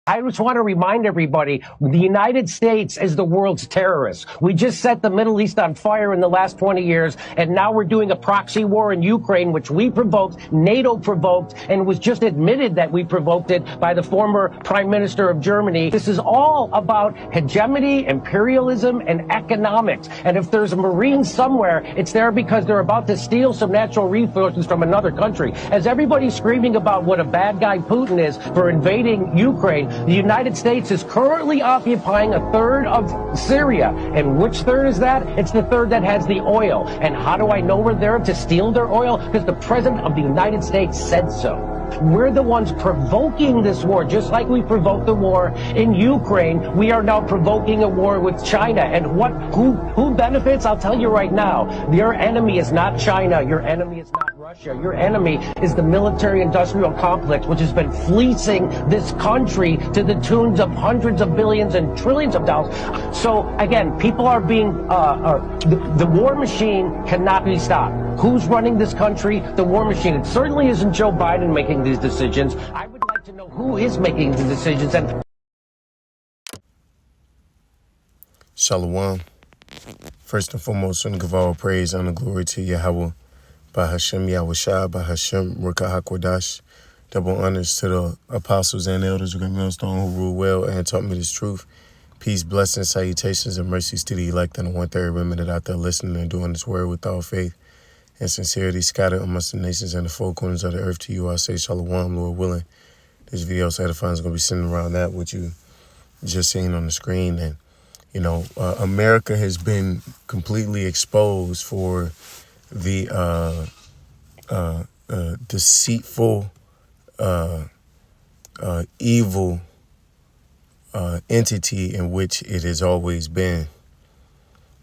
I just want to remind everybody, the United States is the world's terrorist. We just set the Middle East on fire in the last 20 years, and now we're doing a proxy war in Ukraine, which we provoked, NATO provoked, and it was just admitted that we provoked it by the former Prime Minister of Germany. This is all about hegemony, imperialism, and economics. And if there's a Marine somewhere, it's there because they're about to steal some natural resources from another country. As everybody's screaming about what a bad guy Putin is for invading Ukraine, the United States is currently occupying a third of Syria. And which third is that? It's the third that has the oil. And how do I know we're there to steal their oil? Because the President of the United States said so. We're the ones provoking this war, just like we provoked the war in Ukraine. We are now provoking a war with China. And who benefits? I'll tell you right now. Your enemy is not China. Your enemy is not Russia. Your enemy is the military-industrial complex, which has been fleecing this country to the tunes of hundreds of billions and trillions of dollars. So again, people are being the war machine cannot be stopped. Who's running this country? The war machine. It certainly isn't Joe Biden making these decisions. I would like to know who is making the decisions. And Shalom. First and foremost, and give all praise and glory to Yahweh, Bahashem Yahushua, Bahashem Ruach HaKodesh. Double honors to the apostles and elders of Great Millstone who rule well and taught me this truth. Peace, blessings, salutations, and mercies to the elect and the 1/3 remnant that out there listening and doing this word with all faith and sincerity scattered amongst the nations and the four corners of the earth. To you I say shalom, Lord willing. This video edifying is going to be sitting around that what you just seen on the screen. And, you know, America has been completely exposed for the deceitful, evil entity in which it has always been.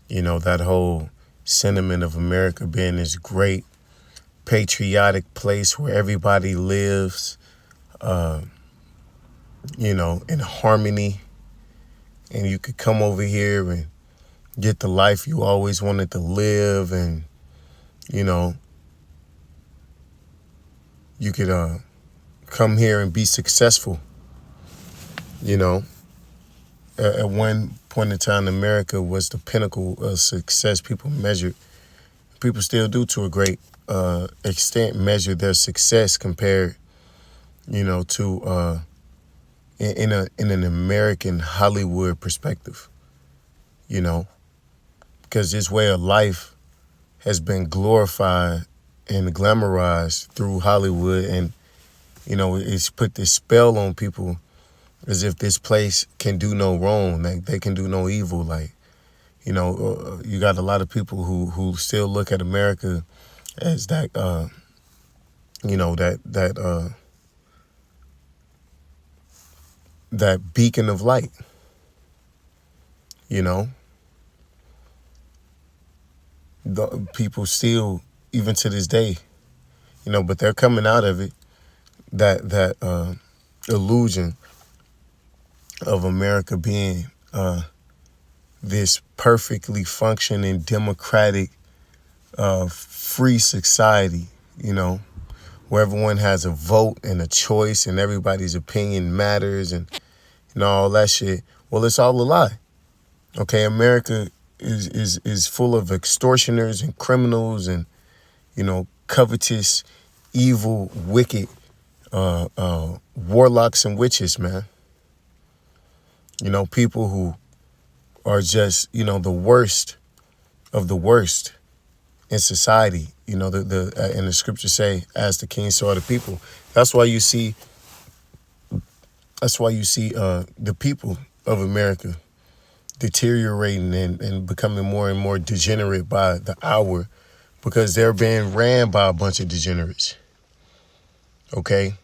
You know, that whole sentiment of America being this great patriotic place where everybody lives, you know, in harmony, and you could come over here and get the life you always wanted to live, and, you know, you could come here and be successful. You know, at one point in time, America was the pinnacle of success. People still do to a great extent measure their success compared, you know, to in an American Hollywood perspective, you know, because this way of life has been glorified and glamorized through Hollywood, and, you know, it's put this spell on people as if this place can do no wrong, like they can do no evil. Like, you know, you got a lot of people who still look at America as that, you know, that beacon of light, you know. The people still, even to this day, you know, but they're coming out of it, that illusion of America being this perfectly functioning, democratic, free society, you know, where everyone has a vote and a choice and everybody's opinion matters and, you know, all that shit. Well, it's all a lie. Okay, America is full of extortioners and criminals and, you know, covetous, evil, wicked warlocks and witches, man. You know, people who are just, you know, the worst of the worst in society. You know, and the scriptures say, as the king, so are the people. That's why you see the people of America deteriorating and becoming more and more degenerate by the hour, because they're being ran by a bunch of degenerates. Okay?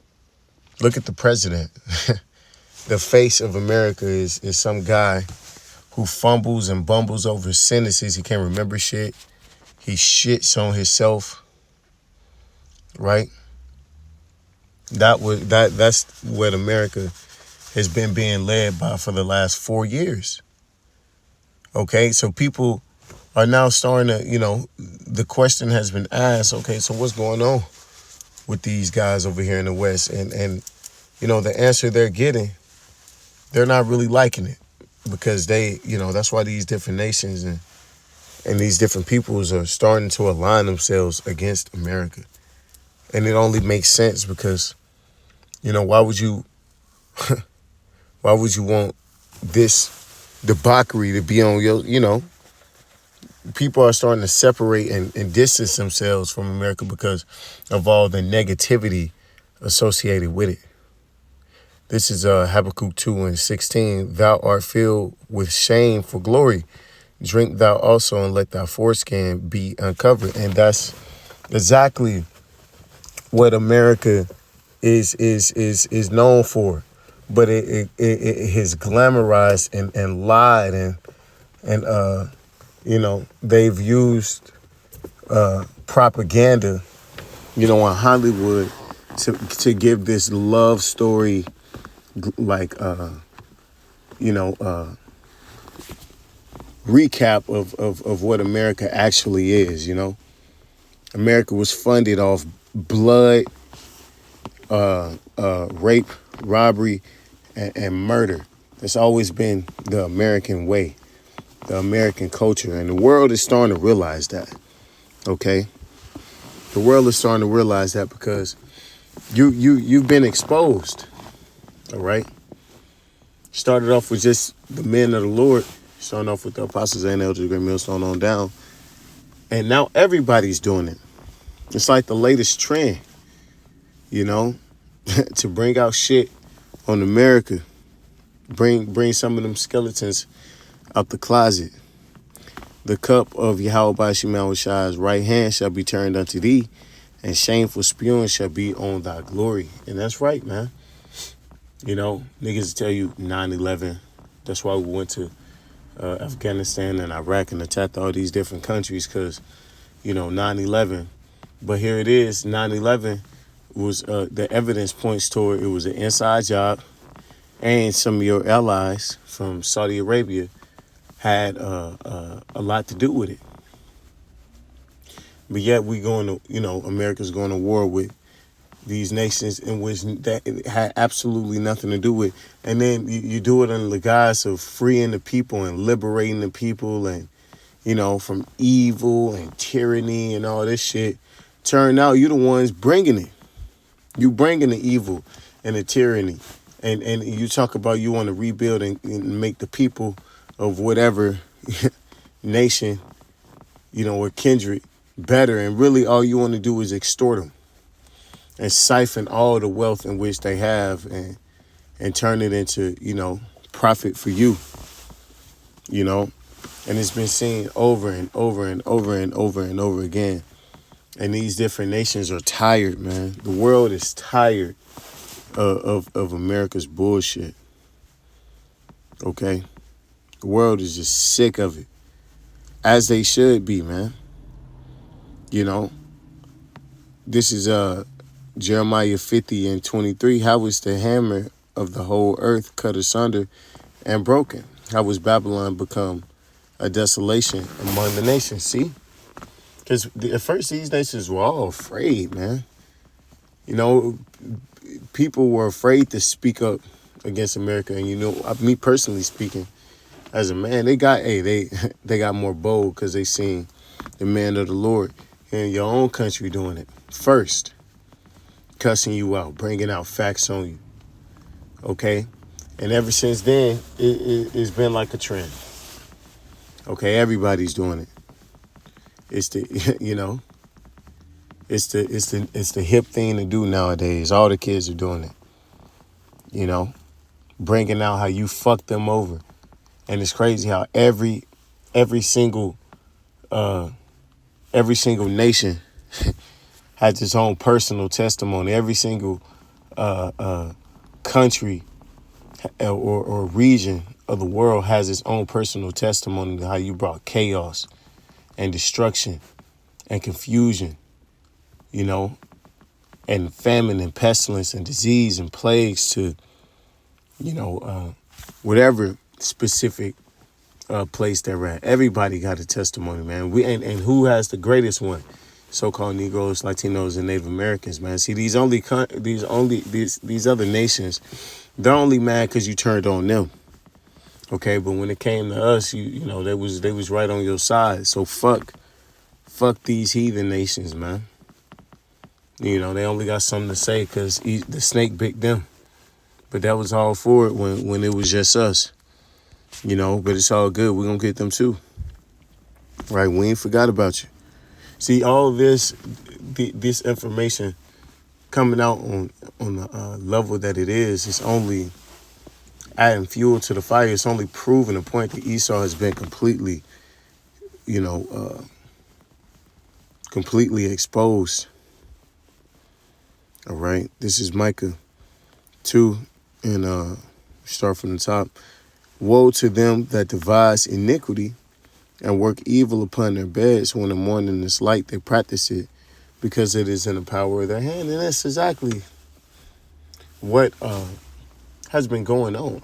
Look at the president. The face of America is some guy who fumbles and bumbles over sentences. He can't remember shit. He shits on himself. Right? That's what America has been being led by for the last 4 years. Okay, so people are now starting to, you know, the question has been asked, okay, so what's going on with these guys over here in the West? And you know, the answer they're getting they're not really liking it because they, that's why these different nations and these different peoples are starting to align themselves against America. And it only makes sense because, why would you want this debauchery to be on your, people are starting to separate and distance themselves from America because of all the negativity associated with it. This is Habakkuk 2:16. Thou art filled with shame for glory. Drink thou also and let thy foreskin be uncovered. And that's exactly what America is known for. But it has glamorized and lied and they've used propaganda, in Hollywood to give this love story like recap of what America actually is. America was funded off blood, rape, robbery, and murder. That's always been the American way, the American culture, and the world is starting to realize that. Okay, the world is starting to realize that because you've been exposed. All right. Started off with just the men of the Lord, starting off with the apostles and elders, great millstone on down, and now everybody's doing it. It's like the latest trend, to bring out shit on America, bring some of them skeletons out the closet. The cup of Yahweh Shemawashai's right hand shall be turned unto thee, and shameful spewing shall be on thy glory. And that's right, man. Niggas tell you 9/11. That's why we went to Afghanistan and Iraq and attacked all these different countries because, 9/11. But here it is, 9/11 was the evidence points toward it was an inside job, and some of your allies from Saudi Arabia had a lot to do with it. But yet we going to, America's going to war with these nations in which that had absolutely nothing to do with. And then you do it under the guise of freeing the people and liberating the people and, from evil and tyranny and all this shit. Turn out you the ones bringing it. You bringing the evil and the tyranny. And you talk about you want to rebuild and make the people of whatever nation, or kindred better. And really all you want to do is extort them and siphon all the wealth in which they have and turn it into, profit for you, and it's been seen over and over and over and over and over again. And these different nations are tired, man. The world is tired of America's bullshit. Okay? The world is just sick of it. As they should be, man. This is Jeremiah 50:23. How was the hammer of the whole earth cut asunder and broken? How was Babylon become a desolation among the nations? See? Because at first these nations were all afraid, man. People were afraid to speak up against America. And, me personally speaking, as a man, they got more bold because they seen the man of the Lord in your own country doing it first. Cussing you out, bringing out facts on you. Okay? And ever since then, it's been like a trend. Okay, everybody's doing it. It's the, it's the hip thing to do nowadays. All the kids are doing it. Bringing out how you fucked them over. And it's crazy how every single nation has its own personal testimony. Every single country or region of the world has its own personal testimony to how you brought chaos and destruction and confusion, and famine and pestilence and disease and plagues to, whatever specific place they're at. Everybody got a testimony, man. And who has the greatest one? So-called Negroes, Latinos, and Native Americans, man. See, these other nations, They're only mad because you turned on them. Okay, but when it came to us, you know, they was right on your side. So fuck these heathen nations, man. You know, they only got something to say because the snake bit them. But that was all for it when it was just us. You know, but it's all good. We're going to get them too. Right? We ain't forgot about you. See, all of this information coming out on the level that it is, it's only adding fuel to the fire. It's only proving the point that Esau has been completely, you know, completely exposed. All right. This is Micah 2, and start from the top. Woe to them that devise iniquity and work evil upon their beds. When the morning is light, they practice it because it is in the power of their hand. And that's exactly what has been going on.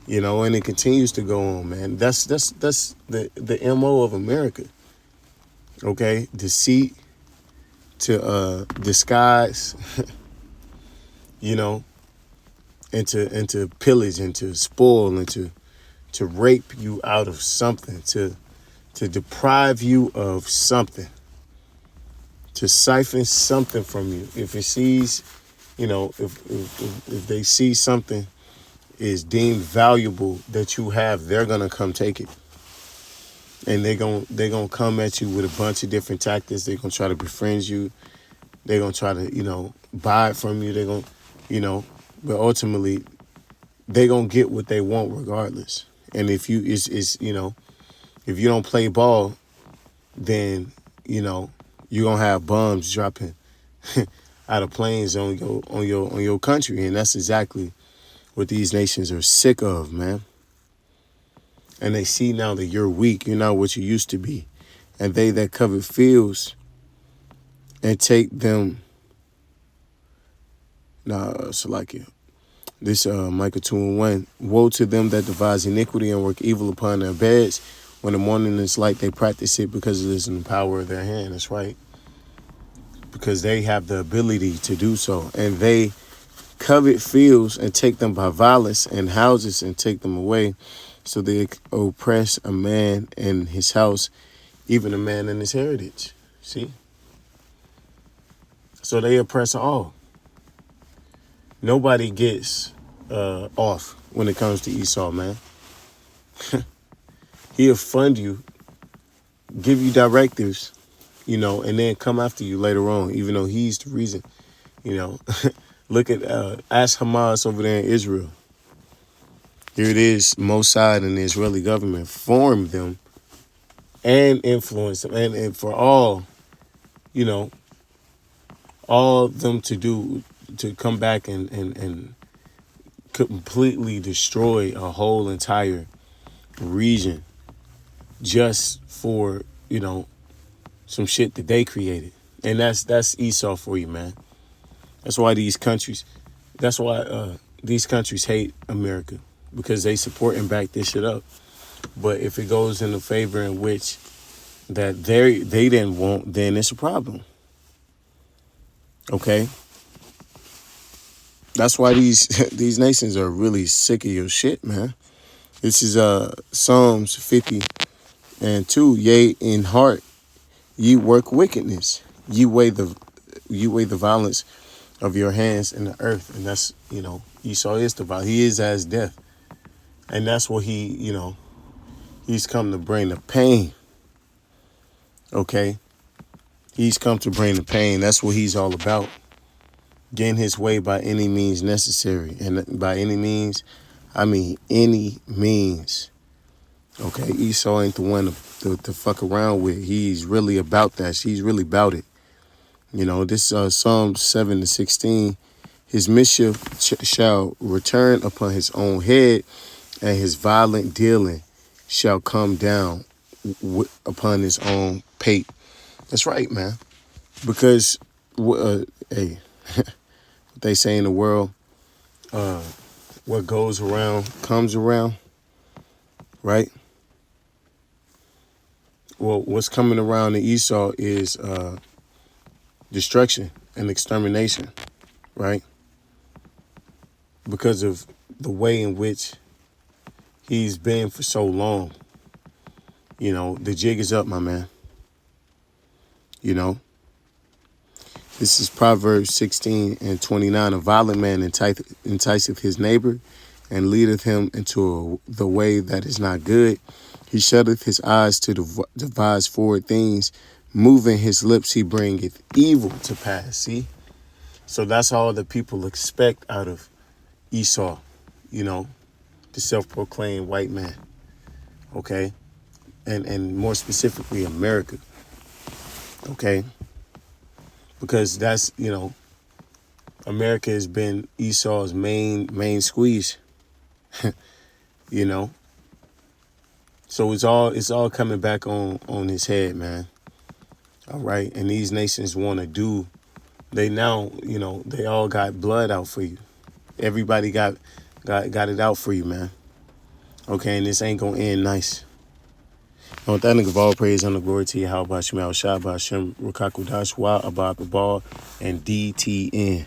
You know, and it continues to go on, man. That's the MO of America. Okay? Deceit to disguise, you know, and to pillage and to spoil and to rape you out of something, to deprive you of something, to siphon something from you. If it sees, you know, if they see something is deemed valuable that you have, they're gonna come take it. And they're gonna come at you with a bunch of different tactics. They're gonna try to befriend you. They're gonna try to, you know, buy it from you. They're gonna, you know, but ultimately they're gonna get what they want regardless. And if you you know, if you don't play ball, then, you know, you're gonna have bombs dropping out of planes on your country. And that's exactly what these nations are sick of, man. And they see now that you're weak, you're not what you used to be. And they that covet fields and take them, Salakia. This Micah 2:1. Woe to them that devise iniquity and work evil upon their beds. When the morning is light, they practice it because it is in the power of their hand. That's right. Because they have the ability to do so. And they covet fields and take them by violence, and houses and take them away. So they oppress a man in his house, even a man in his heritage. See? So they oppress all. Nobody gets off when it comes to Esau, man. He'll fund you, give you directives, you know, and then come after you later on, even though he's the reason, you know. Look at, ask Hamas over there in Israel. Here it is, Mossad and the Israeli government formed them and influenced them. And for all, you know, all of them to come back and completely destroy a whole entire region just for, you know, some shit that they created. And that's Esau for you, man. That's why these countries hate America, because they support and back this shit up. But if it goes in the favor in which that they didn't want, then it's a problem. Okay? That's why these nations are really sick of your shit, man. This is Psalms 50:2. Yea, in heart ye work wickedness. Ye weigh the violence of your hands in the earth. And that's, you know, Esau is the violence. He is as death. And that's what he, you know, he's come to bring the pain. Okay? He's come to bring the pain. That's what he's all about. Getting his way by any means necessary. And by any means, I mean any means. Okay? Esau ain't the one to fuck around with. He's really about that. He's really about it. You know, this Psalm 7:16. His mischief shall return upon his own head, and his violent dealing shall come down upon his own pate. That's right, man. Because, hey, what they say in the world, what goes around comes around, right? Well, what's coming around to Esau is destruction and extermination, right? because of the way in which he's been for so long. You know, the jig is up, my man. You know, this is Proverbs 16:29. A violent man enticeth his neighbor and leadeth him into the way that is not good. He shutteth his eyes to devise forward things. Moving his lips, he bringeth evil to pass. See? So that's all that people expect out of Esau, you know, the self-proclaimed white man. Okay? And more specifically, America. Okay? Because that's, you know, America has been Esau's main squeeze. You know? So it's all coming back on his head, man. All right. And these nations want to do, they now, you know, they all got blood out for you. Everybody got it out for you, man. Okay, and this ain't gonna end nice. I want that nigga of all praise and the glory to you. How about Shema Shah, Hashem, Rukaku Dashwa, Abba Babal, and DTN.